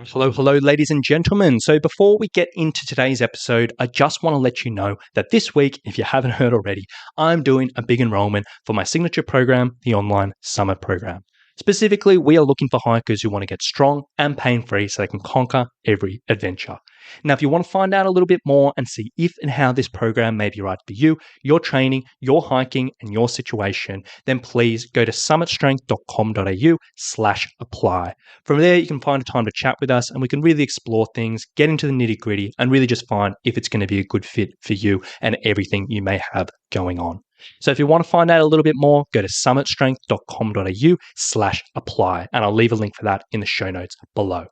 Hello, ladies and gentlemen. So before we get into today's episode, I just want to let you know that this week, if you haven't heard already, I'm doing a big enrollment for my signature program, the Online Summit Program. Specifically, we are looking for hikers who want to get strong and pain-free so they can conquer every adventure. Now, if you want to find out a little bit more and see if and how this program may be right for you, your training, your hiking, and your situation, then please go to summitstrength.com.au/apply. From there, you can find a time to chat with us and we can really explore things, get into the nitty-gritty, and really just find if it's going to be a good fit for you and everything you may have going on. So if you want to find out a little bit more, go to summitstrength.com.au/apply, and I'll leave a link for that in the show notes below.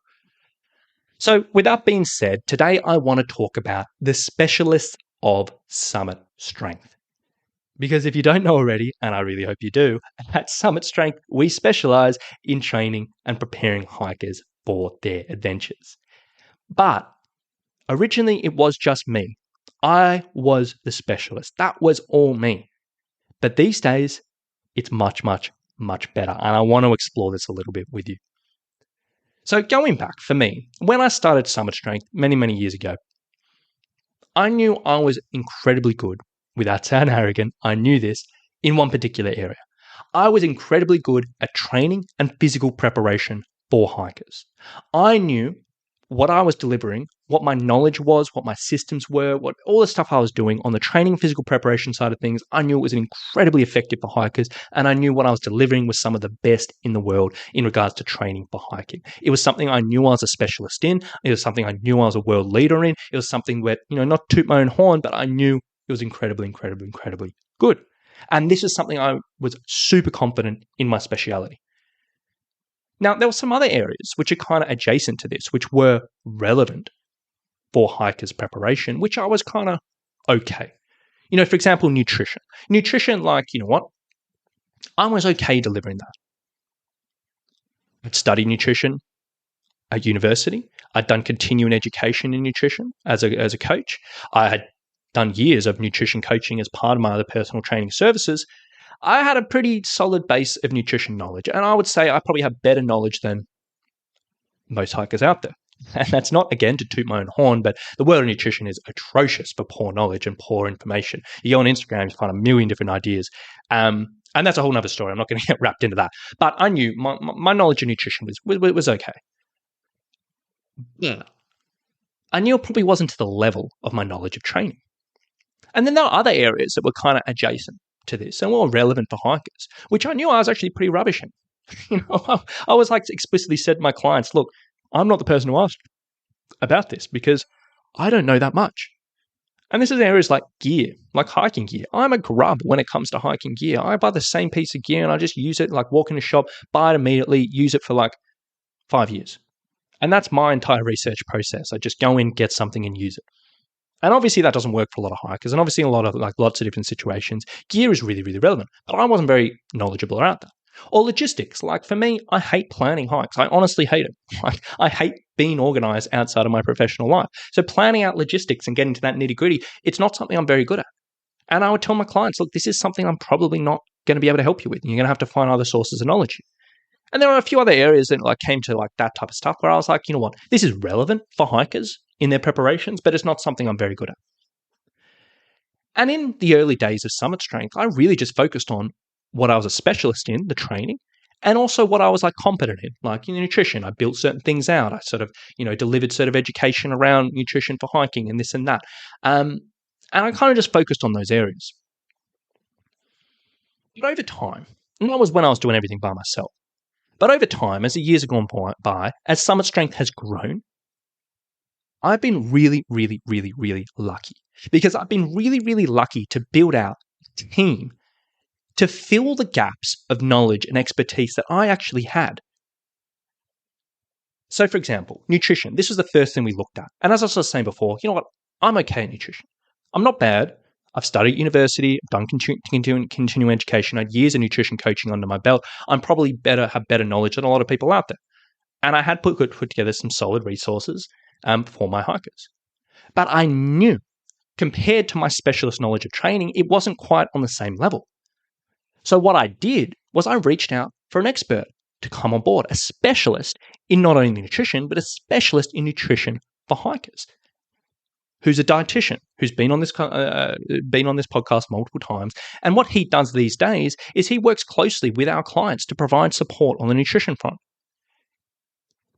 So with that being said, today I want to talk about the specialists of Summit Strength. Because if you don't know already, and I really hope you do, at Summit Strength, we specialize in training and preparing hikers for their adventures. But originally it was just me. I was the specialist. That was all me. But these days, it's much, much, much better. And I want to explore this a little bit with you. So going back for me, when I started Summit Strength many, many years ago, I knew I was incredibly good. Without sounding arrogant, I knew this in one particular area. I was incredibly good at training and physical preparation for hikers. I knew what I was delivering, what my knowledge was, what my systems were, what all the stuff I was doing on the training and physical preparation side of things. I knew it was incredibly effective for hikers, and I knew what I was delivering was some of the best in the world in regards to training for hiking. It was something I knew I was a specialist in. It was something I knew I was a world leader in. It was something where, not toot my own horn, but I knew it was incredibly good. And this is something I was super confident in my speciality. Now, there were some other areas which are kind of adjacent to this, which were relevant for hikers' preparation, which I was kind of okay. For example, nutrition. Nutrition, I was okay delivering that. I'd studied nutrition at university. I'd done continuing education in nutrition as a coach. I had done years of nutrition coaching as part of my other personal training services. I had a pretty solid base of nutrition knowledge, and I would say I probably have better knowledge than most hikers out there. And that's not, again, to toot my own horn, but the world of nutrition is atrocious for poor knowledge and poor information. You go on Instagram, you find a million different ideas, and that's a whole nother story. I'm not going to get wrapped into that. But I knew my knowledge of nutrition was okay. Yeah. I knew it probably wasn't to the level of my knowledge of training. And then there are other areas that were kind of adjacent to this and were relevant for hikers, which I knew I was actually pretty rubbish in. I was explicitly said to my clients, look, I'm not the person who asked about this because I don't know that much. And this is areas like gear, like hiking gear. I'm a grub when it comes to hiking gear. I buy the same piece of gear and I just use it, walk in a shop, buy it immediately, use it for 5 years. And that's my entire research process. I just go in, get something and use it. And obviously that doesn't work for a lot of hikers, and obviously in a lot of lots of different situations, gear is really, really relevant. But I wasn't very knowledgeable about that. Or logistics. For me, I hate planning hikes. I honestly hate it. I hate being organized outside of my professional life. So planning out logistics and getting to that nitty-gritty, it's not something I'm very good at. And I would tell my clients, look, this is something I'm probably not going to be able to help you with. You're going to have to find other sources of knowledge. And there are a few other areas that came to that type of stuff where I was like, you know what, this is relevant for hikers in their preparations, but it's not something I'm very good at. And in the early days of Summit Strength, I really just focused on what I was a specialist in, the training, and also what I was competent in, nutrition. I built certain things out. I delivered sort of education around nutrition for hiking and this and that. And I kind of just focused on those areas. But over time, and that was when I was doing everything by myself, but over time, as the years have gone by, as Summit Strength has grown, I've been really, really, really, really lucky because I've been really, really lucky to build out a team to fill the gaps of knowledge and expertise that I actually had. So, for example, nutrition. This was the first thing we looked at. And as I was saying before, you know what? I'm okay at nutrition. I'm not bad. I've studied at university. I've done continuing education. I had years of nutrition coaching under my belt. I'm probably have better knowledge than a lot of people out there. And I had put together some solid resources for my hikers. But I knew, compared to my specialist knowledge of training, it wasn't quite on the same level. So what I did was I reached out for an expert. to come on board, a specialist in not only nutrition, but a specialist in nutrition for hikers, who's a dietitian, who's been on this podcast multiple times. And what he does these days is he works closely with our clients to provide support on the nutrition front.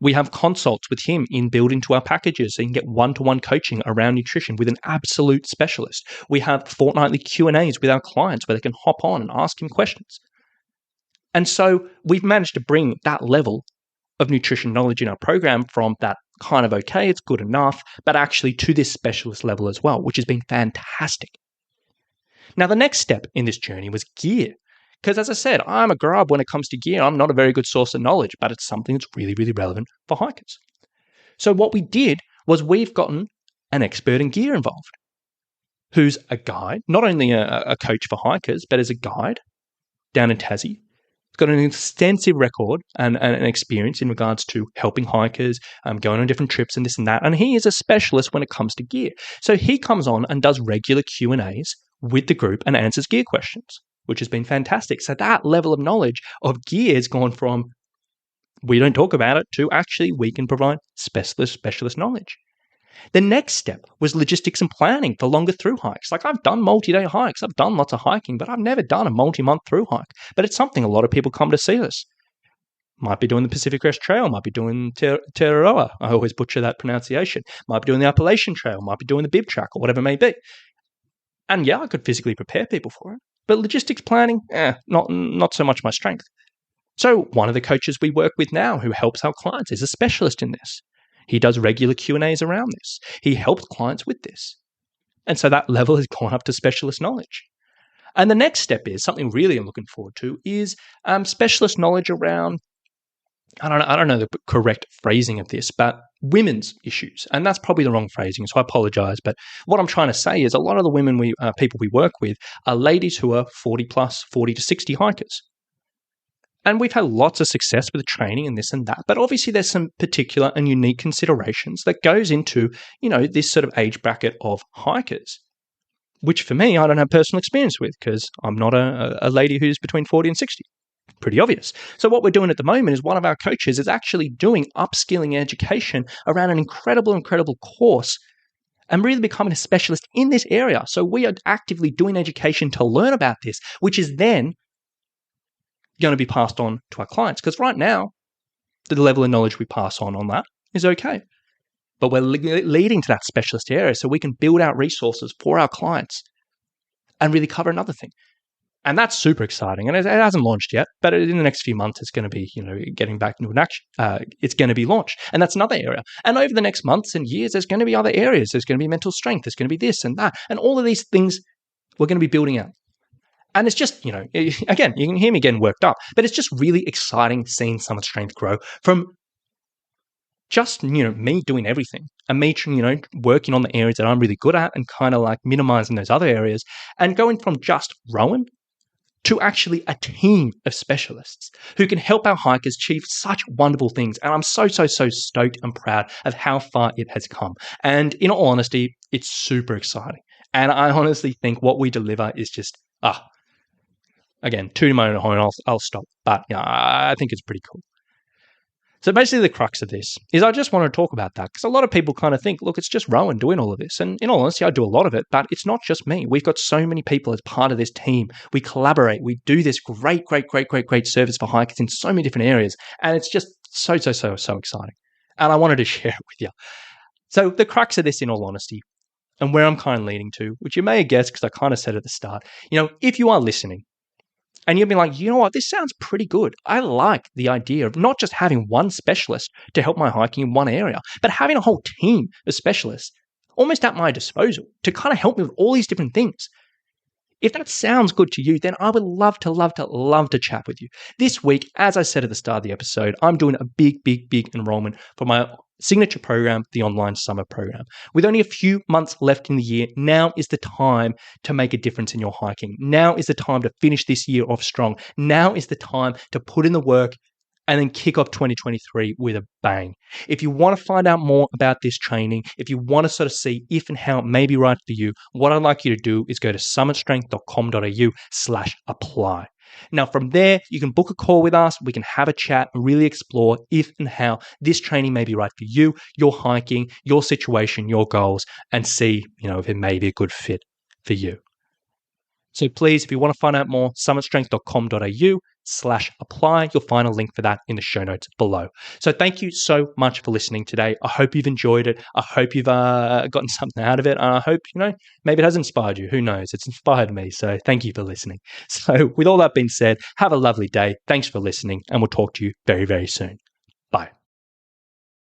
We have consults with him in built into our packages, so you can get one-to-one coaching around nutrition with an absolute specialist. We have fortnightly Q&As with our clients where they can hop on and ask him questions. And so we've managed to bring that level of nutrition knowledge in our program from that kind of okay, it's good enough, but actually to this specialist level as well, which has been fantastic. Now, the next step in this journey was gear. Because as I said, I'm a grub when it comes to gear. I'm not a very good source of knowledge, but it's something that's really, really relevant for hikers. So what we did was we've gotten an expert in gear involved, who's a guide, not only a coach for hikers, but as a guide down in Tassie. He's got an extensive record and an experience in regards to helping hikers, going on different trips and this and that. And he is a specialist when it comes to gear. So he comes on and does regular Q&As with the group and answers gear questions, which has been fantastic. So that level of knowledge of gear has gone from we don't talk about it to actually we can provide specialist knowledge. The next step was logistics and planning for longer through hikes. Like I've done multi-day hikes, I've done lots of hiking, but I've never done a multi-month through hike. But it's something a lot of people come to see us. Might be doing the Pacific Crest Trail, might be doing Tararoa. I always butcher that pronunciation. Might be doing the Appalachian Trail, might be doing the Bib Track or whatever it may be. And yeah, I could physically prepare people for it. But logistics planning, not so much my strength. So one of the coaches we work with now who helps our clients is a specialist in this. He does regular Q&As around this. He helps clients with this. And so that level has gone up to specialist knowledge. And the next step is something really I'm looking forward to is specialist knowledge around, I don't know the correct phrasing of this, but women's issues. And that's probably the wrong phrasing, so I apologize. But what I'm trying to say is a lot of the women people we work with are ladies who are 40 plus, 40 to 60 hikers. And we've had lots of success with the training and this and that. But obviously there's some particular and unique considerations that goes into, this sort of age bracket of hikers, which for me, I don't have personal experience with because I'm not a lady who's between 40 and 60. Pretty obvious. So what we're doing at the moment is one of our coaches is actually doing upskilling education around an incredible course and really becoming a specialist in this area. So we are actively doing education to learn about this, which is then going to be passed on to our clients. Because right now, the level of knowledge we pass on that is okay. But we're leading to that specialist area so we can build out resources for our clients and really cover another thing. And that's super exciting. And it hasn't launched yet, but in the next few months, it's going to be, getting back into an action. It's going to be launched. And that's another area. And over the next months and years, there's going to be other areas. There's going to be mental strength. There's going to be this and that. And all of these things we're going to be building out. And it's just, again, you can hear me getting worked up, but it's just really exciting seeing Summit Strength grow from just, me doing everything and me, working on the areas that I'm really good at and kind of like minimizing those other areas and going from just Rowan to actually a team of specialists who can help our hikers achieve such wonderful things. And I'm so stoked and proud of how far it has come. And in all honesty, it's super exciting. And I honestly think what we deliver is just, again, tooting my own horn, I'll stop. But I think it's pretty cool. So basically the crux of this is I just want to talk about that because a lot of people kind of think, look, it's just Rowan doing all of this. And in all honesty, I do a lot of it, but it's not just me. We've got so many people as part of this team. We collaborate. We do this great service for hikers in so many different areas. And it's just so exciting. And I wanted to share it with you. So the crux of this, in all honesty, and where I'm kind of leading to, which you may have guessed because I kind of said at the start, if you are listening, and you'll be like, you know what, this sounds pretty good. I like the idea of not just having one specialist to help my hiking in one area, but having a whole team of specialists almost at my disposal to kind of help me with all these different things. If that sounds good to you, then I would love to chat with you. This week, as I said at the start of the episode, I'm doing a big enrollment for my signature program, the online summer program. With only a few months left in the year, now is the time to make a difference in your hiking. Now is the time to finish this year off strong. Now is the time to put in the work and then kick off 2023 with a bang. If you want to find out more about this training, if you want to sort of see if and how it may be right for you, what I'd like you to do is go to summitstrength.com.au/apply. Now, from there, you can book a call with us. We can have a chat and really explore if and how this training may be right for you, your hiking, your situation, your goals, and see, if it may be a good fit for you. So please, if you want to find out more, summitstrength.com.au/apply. You'll find a link for that in the show notes below. So thank you so much for listening today. I hope you've enjoyed it. I hope you've gotten something out of it. And I hope, maybe it has inspired you. Who knows? It's inspired me. So thank you for listening. So with all that being said, have a lovely day. Thanks for listening, and we'll talk to you very, very soon.